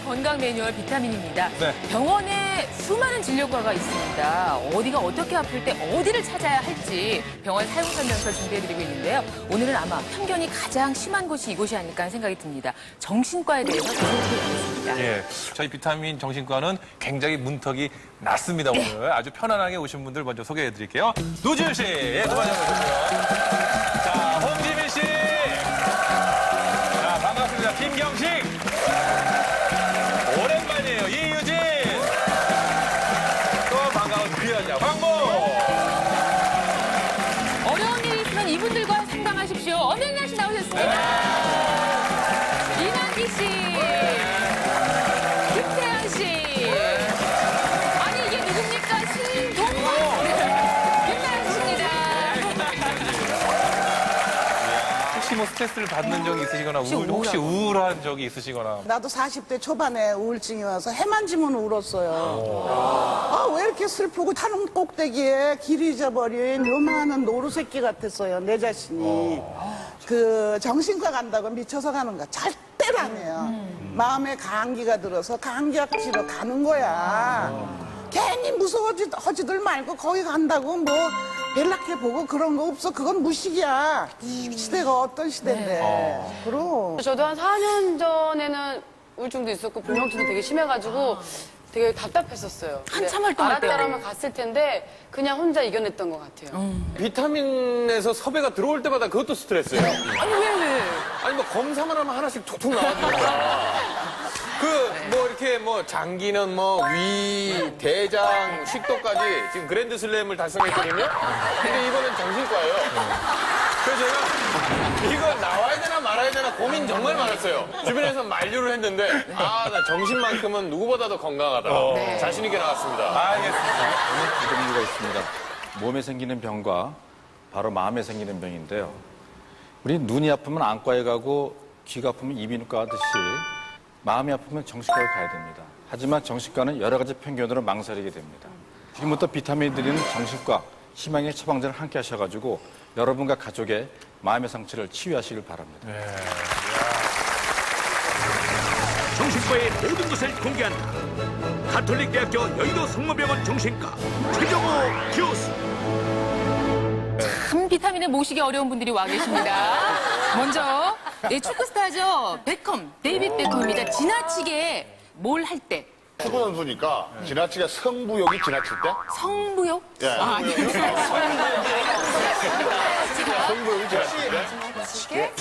건강 매뉴얼 비타민입니다. 네. 병원에 수많은 진료과가 있습니다. 어디가 어떻게 아플 때 어디를 찾아야 할지 병원 사용 설명서 준비해드리고 있는데요. 오늘은 아마 편견이 가장 심한 곳이 이곳이 아닐까 하는 생각이 듭니다. 정신과에 대해서 전해드리겠습니다. 예, 저희 비타민 정신과는 굉장히 문턱이 낮습니다. 오늘 아주 편안하게 오신 분들 먼저 소개해드릴게요. 노지윤 씨, 예, 도와주세요. 자, 홍지민 씨, 자 반갑습니다. 김경식, 오랜만이에요. 이유진, 또 반가운 귀여자 황보. 어려운 일이 있으면 이분들과 상담하십시오. 엄연나 씨 나오셨습니다. 이만기 씨, 김태현 씨. 아니 이게 누굽니까? 신동호. 김나연 씨입니다. 혹시 뭐 스트레스를 받는 적이 있으시거나 혹시 우울한 적이 있으시거나. 나도 40대 초반에 우울증이 와서 해만 지면 울었어요. 아, 왜 이렇게 슬프고 산은 꼭대기에 길 잊어버린 요만한 노루새끼 같았어요, 내 자신이. 그 정신과 간다고 미쳐서 가는 거 절대로 안 해요. 마음에 감기가 들어서 감기약치러 가는 거야. 괜히 무서워하지들 말고 거기 간다고 뭐 연락해보고 그런 거 없어. 그건 무식이야. 시대가 어떤 시대인데. 그럼. 저도 한 4년 전에는 우울증도 있었고 불면증도 되게 심해가지고 되게 답답했었어요. 한참 활동할 때요. 알았다라면 갔을 텐데 그냥 혼자 이겨냈던 것 같아요. 비타민에서 섭외가 들어올 때마다 그것도 스트레스예요. 아니 왜? 아니 뭐 검사만 하면 하나씩 툭툭 나와주니까. 뭐 이렇게 뭐 장기는 뭐 위, 대장, 식도까지 지금 그랜드 슬램을 달성했거든요. 근데 이거는 정신과예요. 그래서 제가 이거 나와야 되나 말아야 되나 고민 정말 많았어요. 주변에서 만류를 했는데 나 정신만큼은 누구보다도 건강하다. 자신 있게 나왔습니다. 알겠습니다. 두 종류가 있습니다. 몸에 생기는 병과 바로 마음에 생기는 병인데요. 우리 눈이 아프면 안과에 가고 귀가 아프면 이비인후과 가듯이 마음이 아프면 정신과에 가야 됩니다. 하지만 정신과는 여러 가지 편견으로 망설이게 됩니다. 지금부터 비타민이 드리는 정신과 희망의 처방전을 함께 하셔가지고 여러분과 가족의 마음의 상처를 치유하시길 바랍니다. 정신과의 모든 것을 공개한다. 가톨릭대학교 여의도 성모병원 정신과 최정호 교수. 참 비타민을 모시기 어려운 분들이 와 계십니다. 먼저 축구 스타죠. 베컴, 데이빗 베컴입니다. 지나치게 뭘 할 때. 축구 선수니까 지나치게 승부욕이 지나칠 때? 성부욕? 예. 아니요. 승부욕이 지나칠 때?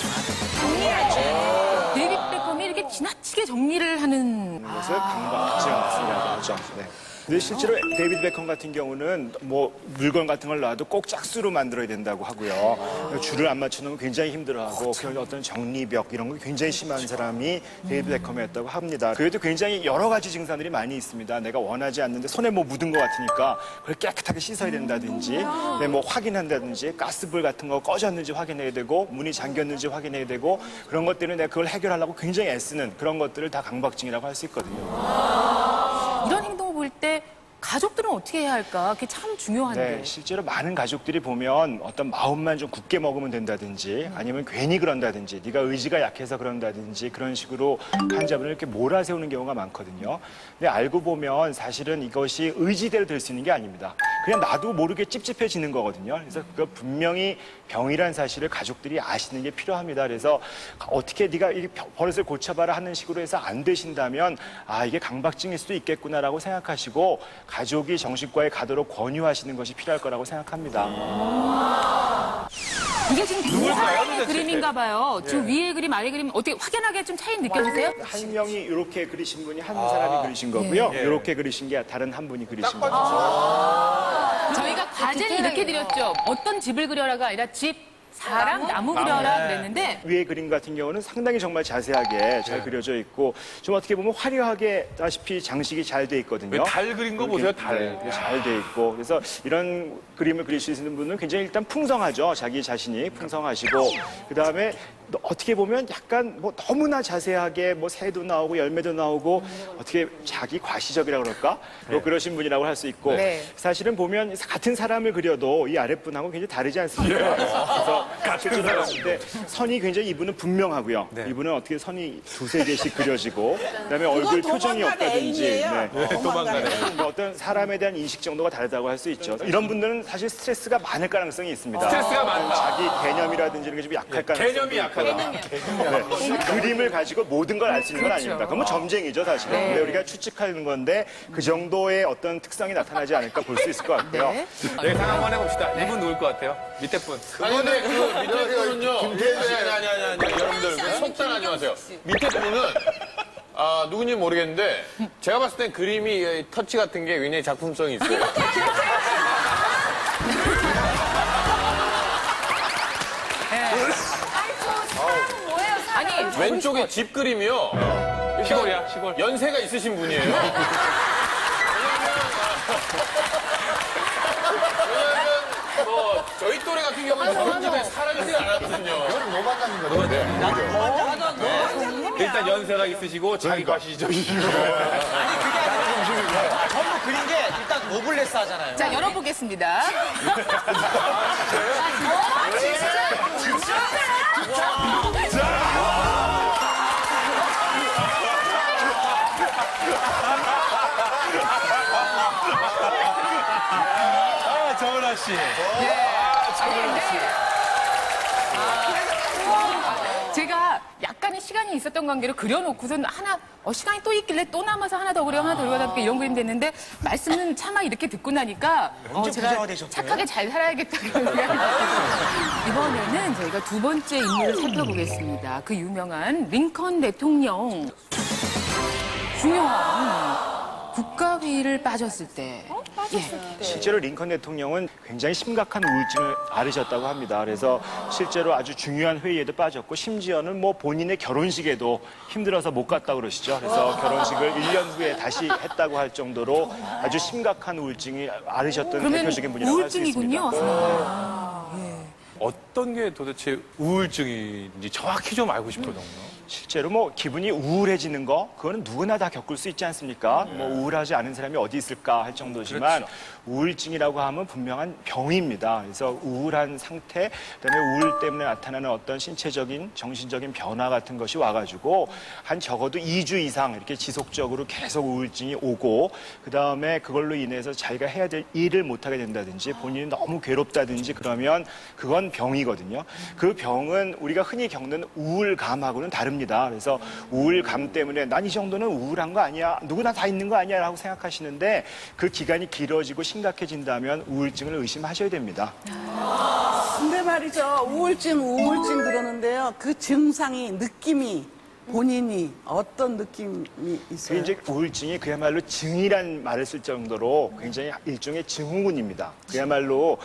데이빗 베컴이 이렇게 지나치게 정리를 하는. 것을 강박증이라고 하죠. 네. 근데 실제로 데이비드 베컴 같은 경우는 뭐 물건 같은 걸 놔도 꼭 짝수로 만들어야 된다고 하고요. 줄을 안 맞추는 건 굉장히 힘들어하고 그런 어떤 정리벽 이런 거 굉장히 심한 사람이 데이비드 베컴이었다고 합니다. 그래도 굉장히 여러 가지 증상들이 많이 있습니다. 내가 원하지 않는데 손에 뭐 묻은 것 같으니까 그걸 깨끗하게 씻어야 된다든지, 뭐 확인한다든지, 가스불 같은 거 꺼졌는지 확인해야 되고, 문이 잠겼는지 확인해야 되고, 그런 것 때문에 내가 그걸 해결하려고 굉장히 애쓰는 그런 것들을 다 강박증이라고 할 수 있거든요. 이런 행동을 볼 때 가족들은 어떻게 해야 할까? 그게 참 중요한데. 네, 실제로 많은 가족들이 보면 어떤 마음만 좀 굳게 먹으면 된다든지 아니면 괜히 그런다든지 네가 의지가 약해서 그런다든지 그런 식으로 환자분을 이렇게 몰아세우는 경우가 많거든요. 근데 알고 보면 사실은 이것이 의지대로 될 수 있는 게 아닙니다. 그냥 나도 모르게 찝찝해지는 거거든요. 그래서 그거 분명히 병이란 사실을 가족들이 아시는 게 필요합니다. 그래서 어떻게 네가 이 버릇을 고쳐봐라 하는 식으로 해서 안 되신다면 이게 강박증일 수도 있겠구나라고 생각하시고 가족이 정신과에 가도록 권유하시는 것이 필요할 거라고 생각합니다. 이게 지금 두 사람의 그림인가 봐요. 지금 위에 그림, 아래 그림 어떻게 확연하게 좀 차이 느껴지세요? 한 명이 이렇게 그리신 분이 한 사람이 그리신 거고요. 이렇게 그리신 게 다른 한 분이 그리신 거죠. 저희가 과제를 이렇게 드렸죠. 어떤 집을 그려라가 아니라 집, 사람, 나무 그려라 그랬는데 위에 그림 같은 경우는 상당히 정말 자세하게 잘 그려져 있고 좀 어떻게 보면 화려하게 다시피 장식이 잘 돼 있거든요. 달 그린 거 보세요, 달. 잘 돼 있고 그래서 이런 그림을 그릴 수 있는 분은 굉장히 일단 풍성하죠. 자기 자신이 풍성하시고 그다음에 어떻게 보면 약간 뭐 너무나 자세하게 뭐 새도 나오고 열매도 나오고 어떻게 자기 과시적이라고 그럴까? 뭐 그러신 분이라고 할 수 있고 사실은 보면 같은 사람을 그려도 이 아랫분하고 굉장히 다르지 않습니까? 그래서 실제로 봤는데 선이 굉장히 이분은 분명하고요. 이분은 어떻게 선이 두세 개씩 그려지고 그다음에 얼굴 표정이 없다든지 뭐 어떤 사람에 대한 인식 정도가 다르다고 할 수 있죠. 이런 분들은 사실 스트레스가 많을 가능성이 있습니다. 스트레스가 많다. 자기 개념이라든지 이런 게 좀 약할 가능성이 개념이 약하다. 네. 그림을 가지고 모든 걸 알 수 있는 건 아닙니다. 그건 뭐 점쟁이죠, 사실은. 근데 우리가 추측하는 건데 그 정도의 어떤 특성이 나타나지 않을까 볼 수 있을 것 같고요. 네, 상황 한번 해봅시다. 이분 누굴 것 같아요? 밑에 분. 아니 근데 그 밑에 분은요. 아니 여러분들 그 속단하지 마세요. 밑에 분은 누군지 모르겠는데 제가 봤을 땐 그림이 터치 같은 게 굉장히 작품성이 있어요. 아니, 왼쪽에 집 그림이요. 시골이야, 시골. 연세가 있으신 분이에요. 왜냐면 뭐 저희 또래 같은 경우는 저런 집에 살아가지 않았거든요. 일단 연세가 있으시고 자기 과시 좀 아니 그게 아니라 전부 그린 게 일단 노블레스 하잖아요. 자, 열어보겠습니다. 정은아 씨. 제가 약간의 시간이 있었던 관계로 그려놓고선 하나, 시간이 또 있길래 또 남아서 하나 더 그려, 하나 더 그려다 이런 그림 됐는데, 말씀은 차마 이렇게 듣고 나니까, 언제 제가 부자가 되셨대요? 착하게 잘 살아야겠다. 그런 생각이 들었어요. 이번에는 저희가 두 번째 인물을 살펴보겠습니다. 그 유명한 링컨 대통령. 중요한 국가회의를 빠졌을 때. 실제로 링컨 대통령은 굉장히 심각한 우울증을 앓으셨다고 합니다. 그래서 실제로 아주 중요한 회의에도 빠졌고 심지어는 뭐 본인의 결혼식에도 힘들어서 못 갔다고 그러시죠. 그래서 결혼식을 1년 후에 다시 했다고 할 정도로 아주 심각한 우울증이 앓으셨던 그러면 대표적인 분이라고 할 수 있습니다. 우울증이군요. 어떤 게 도대체 우울증인지 정확히 좀 알고 싶거든요. 실제로 뭐 기분이 우울해지는 거 그거는 누구나 다 겪을 수 있지 않습니까? 뭐 우울하지 않은 사람이 어디 있을까 할 정도지만 우울증이라고 하면 분명한 병입니다. 그래서 우울한 상태, 그다음에 우울 때문에 나타나는 어떤 신체적인 정신적인 변화 같은 것이 와가지고 한 적어도 2주 이상 이렇게 지속적으로 계속 우울증이 오고 그다음에 그걸로 인해서 자기가 해야 될 일을 못하게 된다든지 본인이 너무 괴롭다든지 그러면 그건 병이거든요. 그 병은 우리가 흔히 겪는 우울감하고는 다릅니다. 그래서 우울감 때문에 난 이 정도는 우울한 거 아니야, 누구나 다 있는 거 아니야 라고 생각하시는데 그 기간이 길어지고 심각해진다면 우울증을 의심하셔야 됩니다. 근데 말이죠. 우울증 그러는데요. 그 증상이, 느낌이 본인이 어떤 느낌이 있어요? 이제 우울증이 그야말로 증이란 말을 쓸 정도로 굉장히 일종의 증후군입니다. 그야말로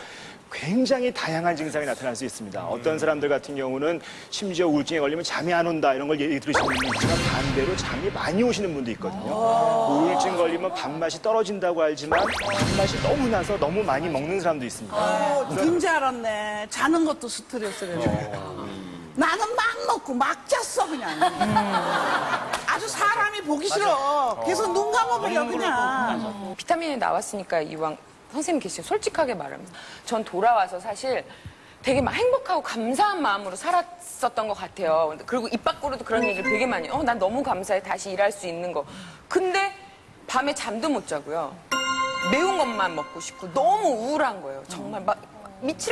굉장히 다양한 증상이 나타날 수 있습니다. 어떤 사람들 같은 경우는 심지어 우울증에 걸리면 잠이 안 온다 이런 걸 얘기 들으시는 분이 있지만 반대로 잠이 많이 오시는 분도 있거든요. 우울증 걸리면 밥맛이 떨어진다고 알지만 밥맛이 너무 나서 너무 많이 먹는 사람도 있습니다. 딘지 알았네. 자는 것도 스트레스래요. 나는 막 먹고 막 잤어 그냥. 아주 사람이 보기 싫어. 계속 눈 감아버려 그냥. 비타민이 나왔으니까 이왕 선생님 계시죠. 솔직하게 말하면 전 돌아와서 사실 되게 막 행복하고 감사한 마음으로 살았었던 것 같아요. 그리고 입 밖으로도 그런 얘기를 되게 많이 해요. 난 너무 감사해. 다시 일할 수 있는 거. 근데 밤에 잠도 못 자고요. 매운 것만 먹고 싶고 너무 우울한 거예요. 정말 막 미칠